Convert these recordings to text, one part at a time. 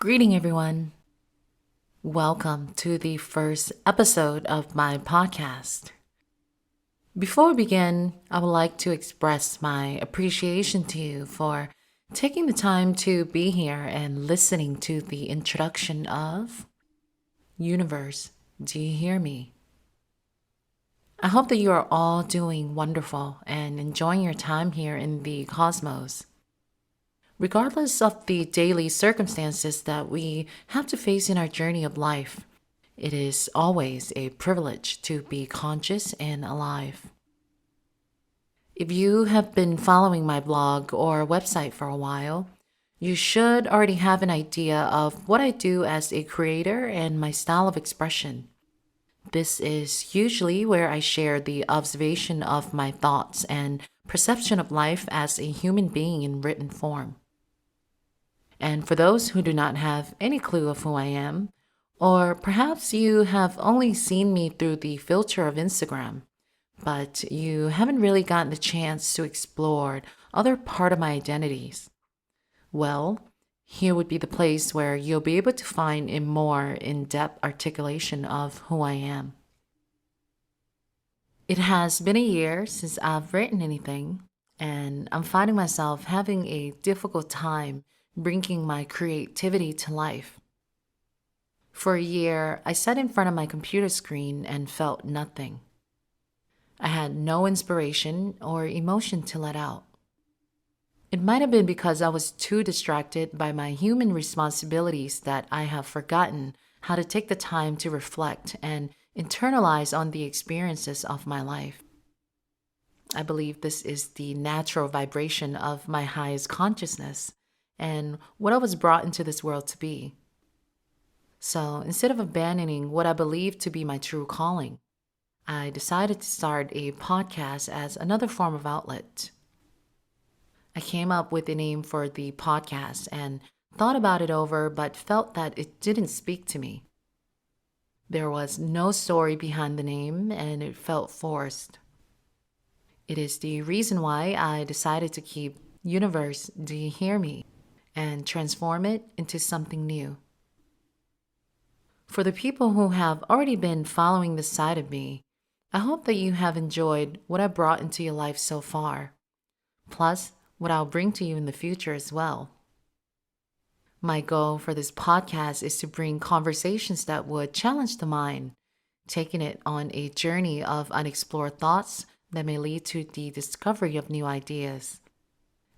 Greeting, everyone. Welcome to the first episode of my podcast. Before we begin, I would like to express my appreciation to you for taking the time to be here and listening to the introduction of Universe, Do You Hear Me? I hope that you are all doing wonderful and enjoying your time here in the cosmos. Regardless of the daily circumstances that we have to face in our journey of life, it is always a privilege to be conscious and alive. If you have been following my blog or website for a while, you should already have an idea of what I do as a creator and my style of expression. This is usually where I share the observation of my thoughts and perception of life as a human being in written form. And for those who do not have any clue of who I am, or perhaps you have only seen me through the filter of Instagram, but you haven't really gotten the chance to explore other part of my identities, well, here would be the place where you'll be able to find a more in-depth articulation of who I am. It has been a year since I've written anything, and I'm finding myself having a difficult time bringing my creativity to life. For a year, I sat in front of my computer screen and felt nothing. I had no inspiration or emotion to let out. It might have been because I was too distracted by my human responsibilities that I have forgotten how to take the time to reflect and internalize on the experiences of my life. I believe this is the natural vibration of my highest consciousness and what I was brought into this world to be. So instead of abandoning what I believe to be my true calling, I decided to start a podcast as another form of outlet. I came up with a name for the podcast and thought about it over, but felt that it didn't speak to me. There was no story behind the name and it felt forced. It is the reason why I decided to keep Universe, Do You Hear Me? And transform it into something new. For the people who have already been following this side of me, I hope that you have enjoyed what I brought into your life so far, plus what I'll bring to you in the future as well. My goal for this podcast is to bring conversations that would challenge the mind, taking it on a journey of unexplored thoughts that may lead to the discovery of new ideas.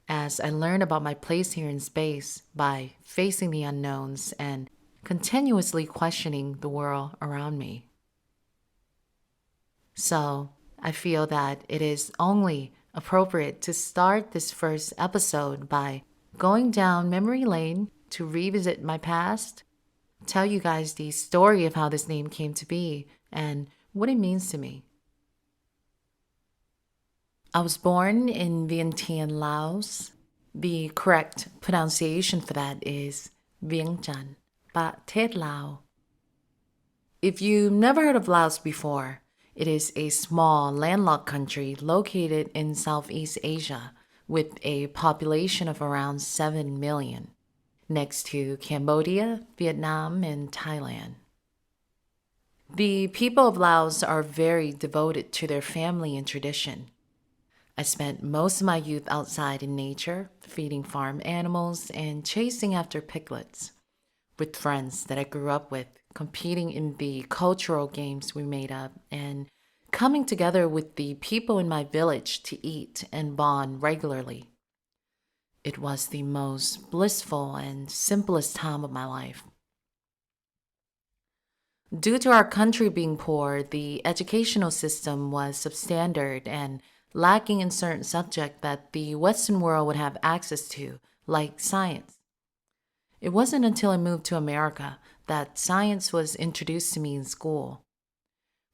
As I learn about my place here in space by facing the unknowns and continuously questioning the world around me. So, I feel that it is only appropriate to start this first episode by going down memory lane to revisit my past, tell you guys the story of how this name came to be and what it means to me. I was born in Vientiane, Laos. The correct pronunciation for that is 𝚕𝚎𝚡. If you've never heard of Laos before, it is a small landlocked country located in Southeast Asia with a population of around 7 million, next to Cambodia, Vietnam, and Thailand. The people of Laos are very devoted to their family and tradition. I spent most of my youth outside in nature, feeding farm animals and chasing after piglets, with friends that I grew up with, competing in the cultural games we made up, and coming together with the people in my village to eat and bond regularly. It was the most blissful and simplest time of my life. Due to our country being poor, the educational system was substandard and lacking in certain subjects that the Western world would have access to, like science. It wasn't until I moved to America that science was introduced to me in school.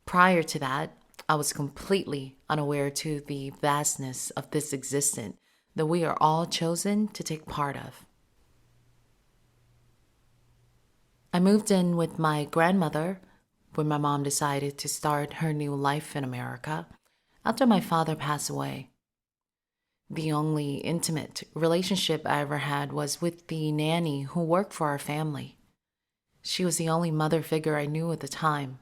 Prior to that, I was completely unaware to the vastness of this existence that we are all chosen to take part of. I moved in with my grandmother when my mom decided to start her new life in America after my father passed away. The only intimate relationship I ever had was with the nanny who worked for our family. She was the only mother figure I knew at the time.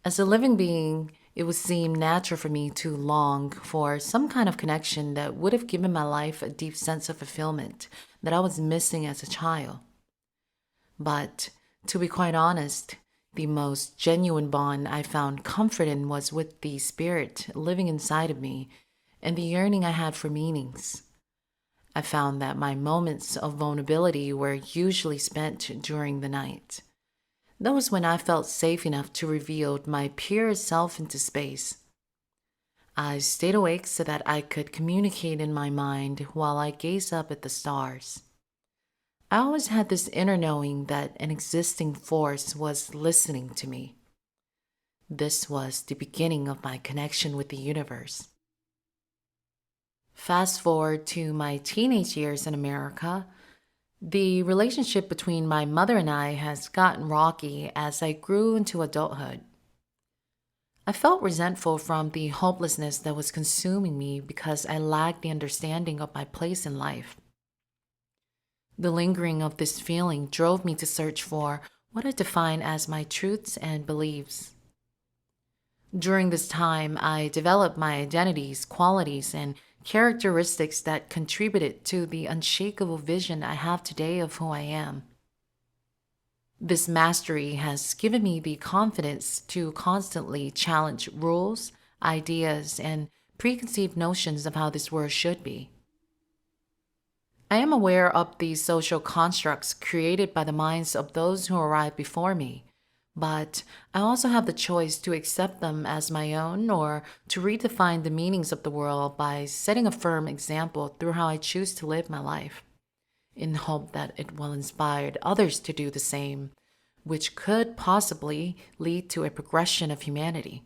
As a living being, it would seem natural for me to long for some kind of connection that would have given my life a deep sense of fulfillment that I was missing as a child. But to be quite honest, the most genuine bond I found comfort in was with the spirit living inside of me and the yearning I had for meanings. I found that my moments of vulnerability were usually spent during the night. That was when I felt safe enough to reveal my pure self into space. I stayed awake so that I could communicate in my mind while I gazed up at the stars. I always had this inner knowing that an existing force was listening to me. This was the beginning of my connection with the universe. Fast forward to my teenage years in America. The relationship between my mother and I has gotten rocky as I grew into adulthood. I felt resentful from the hopelessness that was consuming me because I lacked the understanding of my place in life. The lingering of this feeling drove me to search for what I define as my truths and beliefs. During this time, I developed my identities, qualities, and characteristics that contributed to the unshakable vision I have today of who I am. This mastery has given me the confidence to constantly challenge rules, ideas, and preconceived notions of how this world should be. I am aware of the social constructs created by the minds of those who arrived before me, but I also have the choice to accept them as my own or to redefine the meanings of the world by setting a firm example through how I choose to live my life, in hope that it will inspire others to do the same, which could possibly lead to a progression of humanity.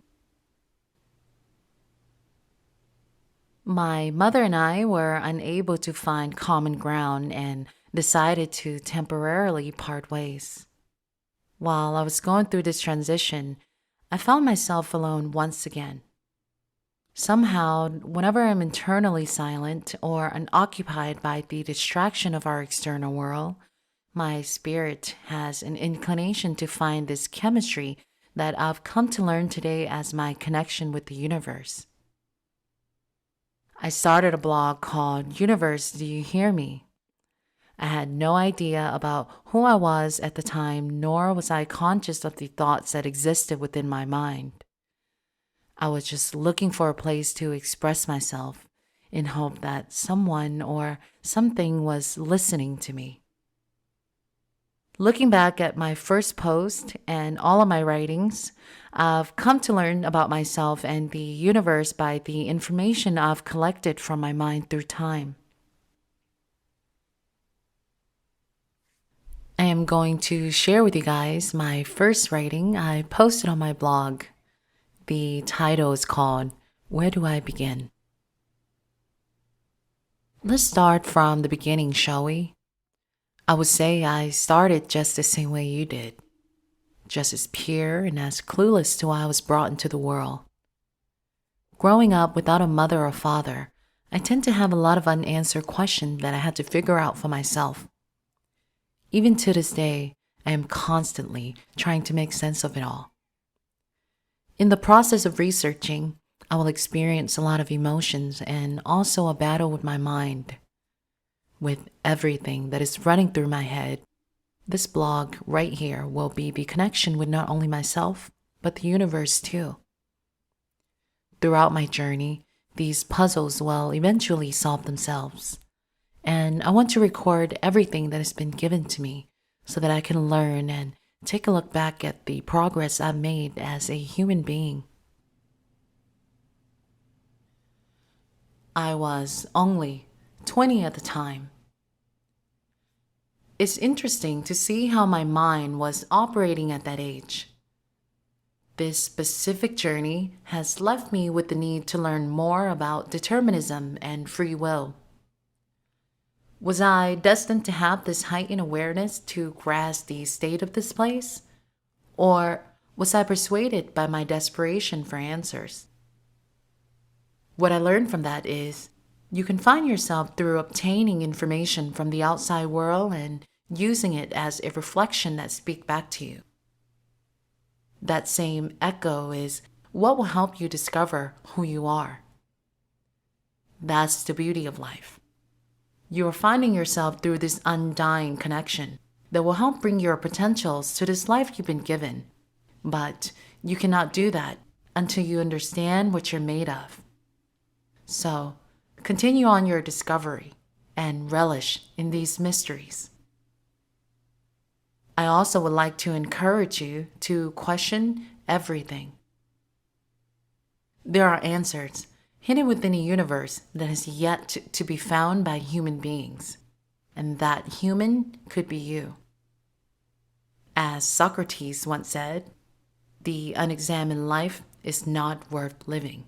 My mother and I were unable to find common ground and decided to temporarily part ways. While I was going through this transition, I found myself alone once again. Somehow, whenever I'm internally silent or unoccupied by the distraction of our external world, my spirit has an inclination to find this chemistry that I've come to learn today as my connection with the universe. I started a blog called UniverseDoYouHearMe. I had no idea about who I was at the time, nor was I conscious of the thoughts that existed within my mind. I was just looking for a place to express myself in hope that someone or something was listening to me. Looking back at my first post and all of my writings, I've come to learn about myself and the universe by the information I've collected from my mind through time. I am going to share with you guys my first writing I posted on my blog. The title is called, Where Do I Begin? Let's start from the beginning, shall we? I would say I started just the same way you did, just as pure and as clueless to why I was brought into the world. Growing up without a mother or father, I tend to have a lot of unanswered questions that I had to figure out for myself. Even to this day, I am constantly trying to make sense of it all. In the process of researching, I will experience a lot of emotions and also a battle with my mind. With everything that is running through my head, this blog right here will be the connection with not only myself, but the universe too. Throughout my journey, these puzzles will eventually solve themselves. And I want to record everything that has been given to me so that I can learn and take a look back at the progress I've made as a human being. I was only 20 at the time. It's interesting to see how my mind was operating at that age. This specific journey has left me with the need to learn more about determinism and free will. Was I destined to have this heightened awareness to grasp the state of this place? Or was I persuaded by my desperation for answers? What I learned from that is You can find yourself through obtaining information from the outside world and using it as a reflection that speaks back to you. That same echo is what will help you discover who you are. That's the beauty of life. You are finding yourself through this undying connection that will help bring your potentials to this life you've been given. But you cannot do that until you understand what you're made of. So, continue on your discovery and relish in these mysteries. I also would like to encourage you to question everything. There are answers hidden within a universe that has yet to be found by human beings, and that human could be you. As Socrates once said, the unexamined life is not worth living.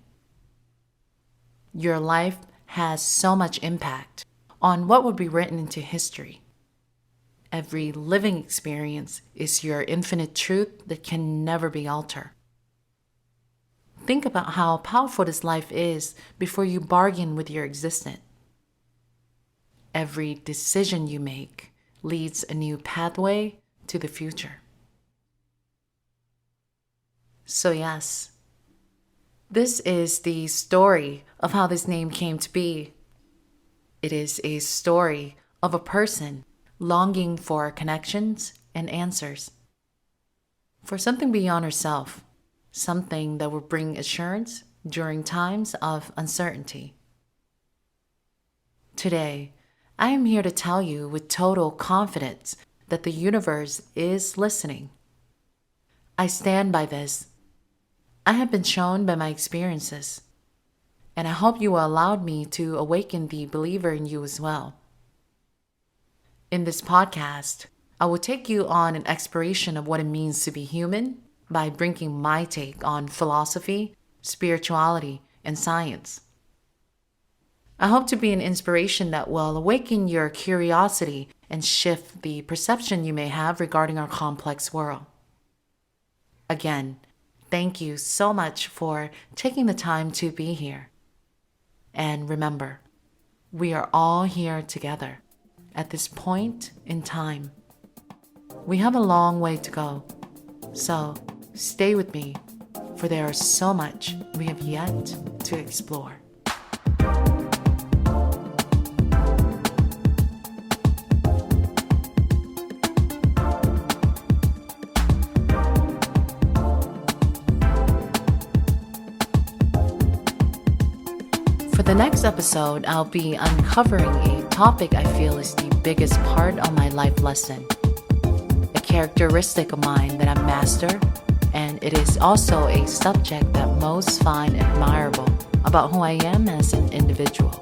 Your life has so much impact on what would be written into history. Every living experience is your infinite truth that can never be altered. Think about how powerful this life is before you bargain with your existence. Every decision you make leads a new pathway to the future. So yes, this is the story of how this name came to be. It is a story of a person longing for connections and answers, for something beyond herself, something that will bring assurance during times of uncertainty. Today, I am here to tell you with total confidence that the universe is listening. I stand by this. I have been shown by my experiences, and I hope you will allow me to awaken the believer in you as well. In this podcast, I will take you on an exploration of what it means to be human by bringing my take on philosophy, spirituality, and science. I hope to be an inspiration that will awaken your curiosity and shift the perception you may have regarding our complex world. Again, thank you so much for taking the time to be here. And remember, we are all here together at this point in time. We have a long way to go, so stay with me, for there is so much we have yet to explore. For the next episode, I'll be uncovering a topic I feel is the biggest part of my life lesson, a characteristic of mine that I master, and it is also a subject that most find admirable about who I am as an individual.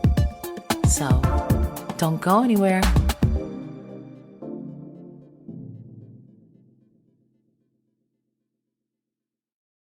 So, don't go anywhere.